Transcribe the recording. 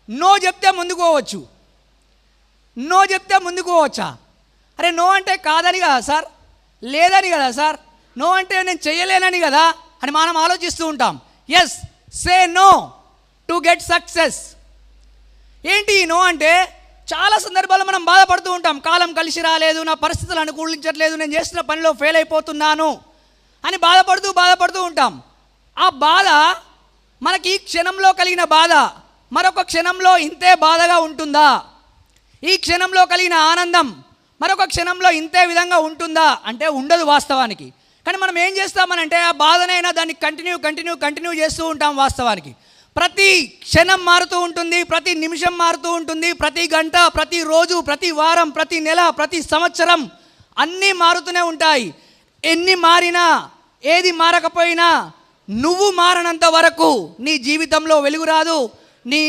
No చెప్తే ముందుకు పోవచ్చు, నో చెప్తే ముందుకు పోవచ్చా? అరే నో అంటే కాదని కదా సార్, లేదని కదా సార్, నో అంటే నేను చెయ్యలేనని కదా అని మనం ఆలోచిస్తూ ఉంటాం. Yes, say no to get success. ఏంటి ఈ నో అంటే? చాలా సందర్భాల్లో మనం బాధపడుతూ ఉంటాం. కాలం కలిసి రాలేదు, నా పరిస్థితులు అనుకూలించట్లేదు, నేను చేస్తున్న పనిలో ఫెయిల్ అయిపోతున్నాను అని బాధపడుతూ ఉంటాం. ఆ బాధ మనకి ఈ క్షణంలో కలిగిన బాధ మరొక క్షణంలో ఇంతే బాధగా ఉంటుందా? ఈ క్షణంలో కలిగిన ఆనందం మరొక క్షణంలో ఇంతే విధంగా ఉంటుందా అంటే ఉండదు వాస్తవానికి. కానీ మనం ఏం చేస్తామనంటే ఆ బాధనైనా దాన్ని కంటిన్యూ చేస్తూ ఉంటాం. వాస్తవానికి ప్రతి క్షణం మారుతూ ఉంటుంది, ప్రతి నిమిషం మారుతూ ఉంటుంది, ప్రతి గంట, ప్రతి రోజు, ప్రతి వారం, ప్రతి నెల, ప్రతి సంవత్సరం అన్నీ మారుతూనే ఉంటాయి. ఎన్ని మారినా, ఏది మారకపోయినా, నువ్వు మారనంత వరకు నీ జీవితంలో వెలుగు రాదు. నీ